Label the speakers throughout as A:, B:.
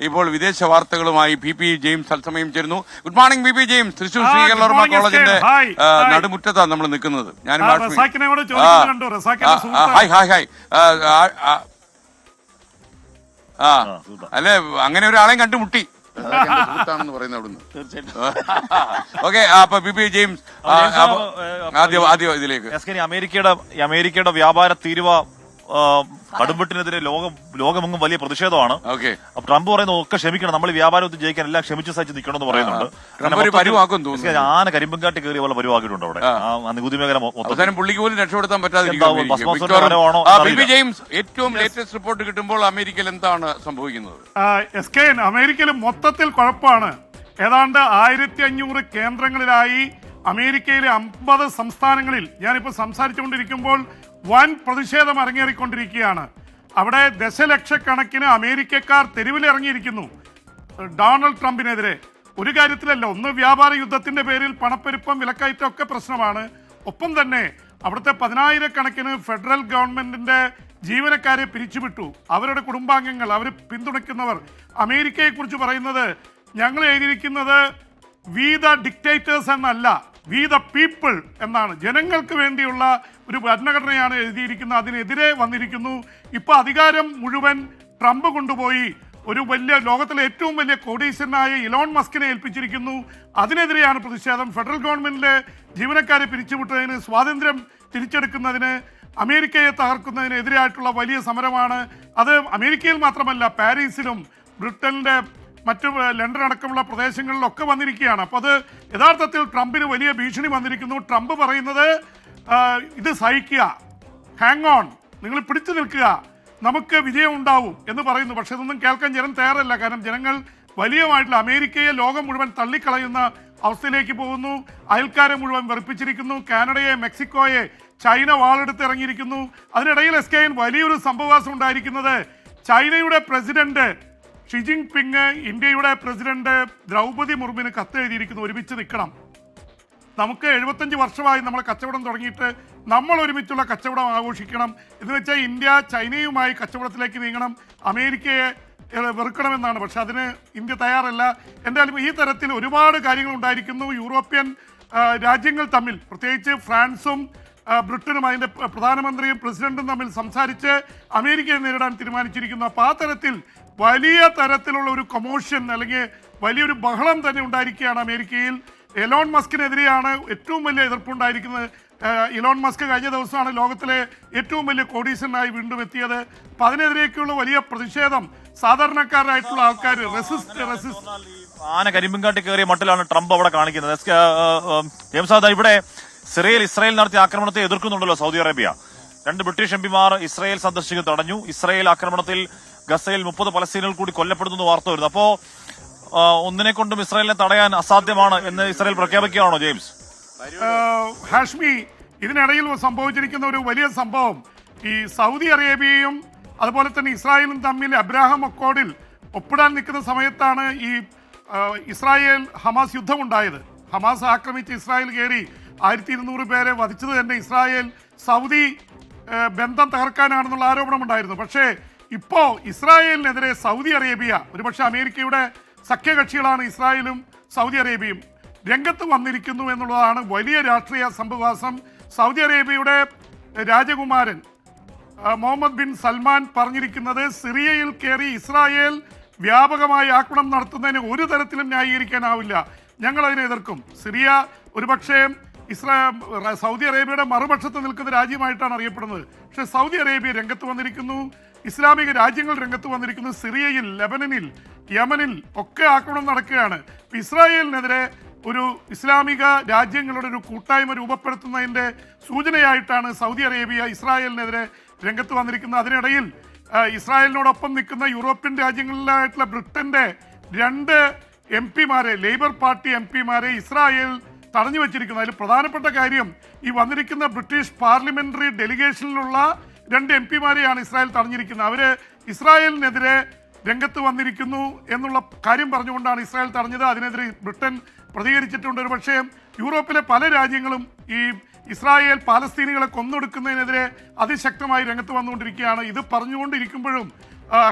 A: ഇപ്പോൾ വിദേശ വാർത്തകളുമായി PP ജെയിംസ് തത്സമയം ചേരുന്നു. Good morning PP James. Thrissur ശ്രീകലർമ്മ കോളേജിന്റെ നടുമുറ്റത്താണ് നമ്മൾ നിൽക്കുന്നത്. ഞാനും അല്ലെ അങ്ങനെ ഒരാളെയും കണ്ടുമുട്ടി ാണെന്ന് പറയുന്നത് അവിടുന്ന്. ഓക്കെ, അപ്പൊ PP ജെയിംസ് ആദ്യം ഇതിലേക്ക്
B: അമേരിക്കയുടെ വ്യാപാര തീരുവ കടുംവെട്ടിനെതിരെ ലോകമെങ്ങും വലിയ പ്രതിഷേധമാണ്. ട്രംപ് പറയുന്നത് ഒക്കെ ക്ഷമിക്കണം, നമ്മൾ വ്യാപാരത്തിൽ ജയിക്കാൻ എല്ലാം ക്ഷമിച്ച് സഹിച്ച് നിൽക്കണമെന്ന് പറയുന്നുണ്ട്. ആന കരിമ്പങ്കാട്ടി കയറിയ പോലെ പരിവാക്കിയിട്ടുണ്ട് അവിടെ. നികുതി മേഖല
A: പുള്ളിക്ക് പോലും രക്ഷപ്പെടുത്താൻ പറ്റാതെ ഏറ്റവും ലേറ്റസ്റ്റ് റിപ്പോർട്ട് കിട്ടുമ്പോൾ അമേരിക്കയിൽ എന്താണ് സംഭവിക്കുന്നത്?
C: അമേരിക്കയിൽ മൊത്തത്തിൽ കുഴപ്പമാണ്. ഏതാണ്ട് 1500 കേന്ദ്രങ്ങളിലായി അമേരിക്കയിലെ 50 സംസ്ഥാനങ്ങളിൽ ഞാനിപ്പോൾ സംസാരിച്ചുകൊണ്ടിരിക്കുമ്പോൾ വൻ പ്രതിഷേധം അരങ്ങേറിക്കൊണ്ടിരിക്കുകയാണ്. അവിടെ ദശലക്ഷക്കണക്കിന് അമേരിക്കക്കാർ തെരുവിലിറങ്ങിയിരിക്കുന്നു ഡൊണാൾഡ് ട്രംപിനെതിരെ. ഒരു കാര്യത്തിലല്ല, ഒന്ന് വ്യാപാര യുദ്ധത്തിന്റെ പേരിൽ പണപ്പെരുപ്പം, വിലക്കയറ്റം ഒക്കെ പ്രശ്നമാണ്. ഒപ്പം തന്നെ അവിടുത്തെ 10,000-കണക്കിന് ഫെഡറൽ ഗവൺമെന്റിന്റെ ജീവനക്കാരെ പിരിച്ചുവിട്ടു. അവരുടെ കുടുംബാംഗങ്ങൾ, അവർ പിന്തുണയ്ക്കുന്നവർ അമേരിക്കയെക്കുറിച്ച് പറയുന്നത്, ഞങ്ങൾ എഴുതിയിരിക്കുന്നത് വി ദ ഡിക്റ്റേറ്റേഴ്സ് എന്നല്ല, വി ദ പീപ്പിൾ എന്നാണ്. ജനങ്ങൾക്ക് വേണ്ടിയുള്ള ഒരു ഭരണഘടനയാണ് എഴുതിയിരിക്കുന്നത്. അതിനെതിരെ വന്നിരിക്കുന്നു. ഇപ്പോൾ അധികാരം മുഴുവൻ ട്രംപ് കൊണ്ടുപോയി ഒരു വലിയ ലോകത്തിലെ ഏറ്റവും വലിയ കോടീശ്വരനായ ഇലോൺ മസ്കിനെ ഏൽപ്പിച്ചിരിക്കുന്നു. അതിനെതിരെയാണ് പ്രതിഷേധം. ഫെഡറൽ ഗവൺമെന്റിലെ ജീവനക്കാരെ പിരിച്ചുവിട്ടതിന്, സ്വാതന്ത്ര്യം തിരിച്ചെടുക്കുന്നതിന്, അമേരിക്കയെ തകർക്കുന്നതിനെതിരായിട്ടുള്ള വലിയ സമരമാണ് അത്. അമേരിക്കയിൽ മാത്രമല്ല, പാരീസിലും ബ്രിട്ടനിലെ മറ്റു ലണ്ടൻ അടക്കമുള്ള പ്രദേശങ്ങളിലൊക്കെ വന്നിരിക്കുകയാണ്. അപ്പോൾ അത് യഥാർത്ഥത്തിൽ ട്രംപിന് വലിയ ഭീഷണി വന്നിരിക്കുന്നു. ട്രംപ് പറയുന്നത് ഇത് സഹിക്കുക, ഹാങ് ഓൺ, നിങ്ങൾ പിടിച്ചു നിൽക്കുക, നമുക്ക് വിജയം ഉണ്ടാവും എന്ന് പറയുന്നു. പക്ഷെ ഇതൊന്നും കേൾക്കാൻ ജനം തയ്യാറല്ല. കാരണം ജനങ്ങൾ വലിയമായിട്ടുള്ള അമേരിക്കയെ ലോകം മുഴുവൻ തള്ളിക്കളയുന്ന അവസ്ഥയിലേക്ക് പോകുന്നു. അയൽക്കാരെ മുഴുവൻ വെറുപ്പിച്ചിരിക്കുന്നു. കാനഡയെ, മെക്സിക്കോയെ, ചൈന വാളെടുത്ത് ഇറങ്ങിയിരിക്കുന്നു. അതിനിടയിൽ വലിയൊരു സംഭവവാസം ഉണ്ടായിരിക്കുന്നത്, ചൈനയുടെ പ്രസിഡന്റ് ഷി ജിങ് പിങ് ഇന്ത്യയുടെ പ്രസിഡന്റ് ദ്രൗപദി മുർമുവിന് കത്തെഴുതിയിരിക്കുന്നു, ഒരുമിച്ച് നിൽക്കണം, നമുക്ക് 75 വർഷമായി നമ്മൾ കച്ചവടം തുടങ്ങിയിട്ട്, നമ്മൾ ഒരുമിച്ചുള്ള കച്ചവടം ആഘോഷിക്കണം എന്ന് വെച്ചാൽ ഇന്ത്യ ചൈനയുമായി കച്ചവടത്തിലേക്ക് നീങ്ങണം, അമേരിക്കയെ വെറുക്കണമെന്നാണ്. പക്ഷെ അതിന് ഇന്ത്യ തയ്യാറല്ല. എന്തായാലും ഈ തരത്തിൽ ഒരുപാട് കാര്യങ്ങൾ ഉണ്ടായിരിക്കുന്നു. യൂറോപ്യൻ രാജ്യങ്ങൾ തമ്മിൽ, പ്രത്യേകിച്ച് ഫ്രാൻസും ബ്രിട്ടനും അതിൻ്റെ പ്രധാനമന്ത്രിയും പ്രസിഡന്റും തമ്മിൽ സംസാരിച്ച് അമേരിക്കയെ നേരിടാൻ തീരുമാനിച്ചിരിക്കുന്നു. അപ്പോൾ ആ തരത്തിൽ വലിയ തരത്തിലുള്ള ഒരു കൊമോഷൻ അല്ലെങ്കിൽ വലിയൊരു ബഹളം തന്നെ ഉണ്ടായിരിക്കുകയാണ് അമേരിക്കയിൽ. എലോൺ മസ്കിനെതിരെയാണ് ഏറ്റവും വലിയ എതിർപ്പുണ്ടായിരിക്കുന്നത്. ഇലോൺ മസ്ക് കഴിഞ്ഞ ദിവസമാണ് ലോകത്തിലെ ഏറ്റവും വലിയ കോടീശ്വരനായി വീണ്ടും എത്തിയത്. അപ്പം അതിനെതിരേക്കുള്ള വലിയ പ്രതിഷേധം സാധാരണക്കാരായിട്ടുള്ള ആൾക്കാർ
B: ആന കരിമ്പങ്കാട്ടി കയറിയ മട്ടിലാണ് ട്രംപ് അവിടെ കാണിക്കുന്നത്. ഇവിടെ ഇസ്രായേൽ നടത്തിയ ആക്രമണത്തെ എതിർക്കുന്നുണ്ടല്ലോ സൗദി അറേബ്യ. 2 ബ്രിട്ടീഷ് എംപിമാർ ഇസ്രായേൽ സന്ദർശിക്കുന്നത് തടഞ്ഞു. ഇസ്രായേൽ ആക്രമണത്തിൽ ഗസയിൽ 30 പലസ്തീനുകൾ കൂടി കൊല്ലപ്പെടുന്നു വാർത്ത വരുന്നു. അപ്പോ ഒന്നിനെ കൊണ്ടും ഇസ്രായേലിനെ തടയാൻ അസാധ്യമാണ് എന്ന് ഇസ്രായേൽ പ്രഖ്യാപിക്കുകയാണോ ജെയിംസ്?
C: ഹാഷ്മി, ഇതിനിടയിൽ സംഭവിച്ചിരിക്കുന്ന ഒരു വലിയ സംഭവം, ഈ സൗദി അറേബ്യയും അതുപോലെ തന്നെ ഇസ്രായേലും തമ്മിൽ അബ്രാഹാം അക്കോർഡിൽ ഒപ്പിടാൻ നിൽക്കുന്ന സമയത്താണ് ഈ ഇസ്രായേൽ ഹമാസ് യുദ്ധമുണ്ടായത്. ഹമാസ് ആക്രമിച്ച് ഇസ്രായേൽ കയറി 1200 പേരെ വധിച്ചത് തന്നെ ഇസ്രായേൽ സൗദി ബന്ധം തകർക്കാനാണെന്നുള്ള ആരോപണമുണ്ടായിരുന്നു. പക്ഷേ ഇപ്പോൾ ഇസ്രായേലിനെതിരെ സൗദി അറേബ്യ, ഒരുപക്ഷെ അമേരിക്കയുടെ സഖ്യകക്ഷികളാണ് ഇസ്രായേലും സൗദി അറേബ്യയും, രംഗത്ത് വന്നിരിക്കുന്നു എന്നുള്ളതാണ് വലിയ രാഷ്ട്രീയ സംഭവവാസം. സൗദി അറേബ്യയുടെ രാജകുമാരൻ മുഹമ്മദ് ബിൻ സൽമാൻ പറഞ്ഞിരിക്കുന്നത്, സിറിയയിൽ കയറി ഇസ്രായേൽ വ്യാപകമായി ആക്രമണം നടത്തുന്നതിന് ഒരു തരത്തിലും ന്യായീകരിക്കാനാവില്ല, ഞങ്ങളതിനെ എതിർക്കും. സിറിയ ഒരുപക്ഷേ സൗദി അറേബ്യയുടെ മറുപക്ഷത്ത് നിൽക്കുന്ന രാജ്യമായിട്ടാണ് അറിയപ്പെടുന്നത്. പക്ഷേ സൗദി അറേബ്യ രംഗത്ത് വന്നിരിക്കുന്നു, ഇസ്ലാമിക രാജ്യങ്ങൾ രംഗത്ത് വന്നിരിക്കുന്നു. സിറിയയിൽ, ലെബനനിൽ, യമനിൽ ഒക്കെ ആക്രമണം നടക്കുകയാണ്. ഇസ്രായേലിനെതിരെ ഒരു ഇസ്ലാമിക രാജ്യങ്ങളുടെ ഒരു കൂട്ടായ്മ രൂപപ്പെടുത്തുന്നതിൻ്റെ സൂചനയായിട്ടാണ് സൗദി അറേബ്യ ഇസ്രായേലിനെതിരെ രംഗത്ത് വന്നിരിക്കുന്നത്. അതിനിടയിൽ ഇസ്രായേലിനോടൊപ്പം നിൽക്കുന്ന യൂറോപ്യൻ രാജ്യങ്ങളിലായിട്ടുള്ള ബ്രിട്ടന്റെ 2 എംപിമാരെ, ലേബർ പാർട്ടി എംപിമാരെ ഇസ്രായേൽ തടഞ്ഞു വെച്ചിരിക്കുന്നു. അതിൽ പ്രധാനപ്പെട്ട കാര്യം, ഈ വന്നിരിക്കുന്ന ബ്രിട്ടീഷ് പാർലമെന്ററി ഡെലിഗേഷനിലുള്ള 2 എംപിമാരെയാണ് ഇസ്രായേൽ തടഞ്ഞിരിക്കുന്നത്. അവര് ഇസ്രായേലിനെതിരെ രംഗത്ത് വന്നിരിക്കുന്നു എന്നുള്ള കാര്യം പറഞ്ഞുകൊണ്ടാണ് ഇസ്രായേൽ തടഞ്ഞത്. അതിനെതിരെ ബ്രിട്ടൻ പ്രതികരിച്ചിട്ടുണ്ട്. ഒരു പക്ഷേ യൂറോപ്പിലെ പല രാജ്യങ്ങളും ഈ ഇസ്രായേൽ പാലസ്തീനികളെ കൊന്നൊടുക്കുന്നതിനെതിരെ അതിശക്തമായി രംഗത്ത് വന്നുകൊണ്ടിരിക്കുകയാണ്. ഇത് പറഞ്ഞുകൊണ്ടിരിക്കുമ്പോഴും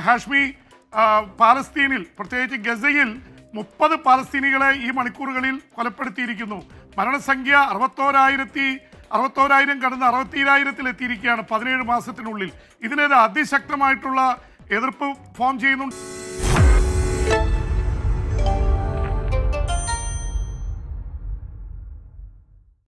C: ഹാഷ്മി, പാലസ്തീനിൽ പ്രത്യേകിച്ച് ഗസയിൽ 30 പാലസ്തീനികളെ ഈ മണിക്കൂറുകളിൽ കൊലപ്പെടുത്തിയിരിക്കുന്നു. മരണസംഖ്യ 61,000 കടന്ന് 67,000 എത്തിയിരിക്കുകയാണ് 17 മാസത്തിനുള്ളിൽ. ഇതിനെതിരെ അതിശക്തമായിട്ടുള്ള എതിർപ്പ് ഫോം ചെയ്യുന്നുണ്ട്.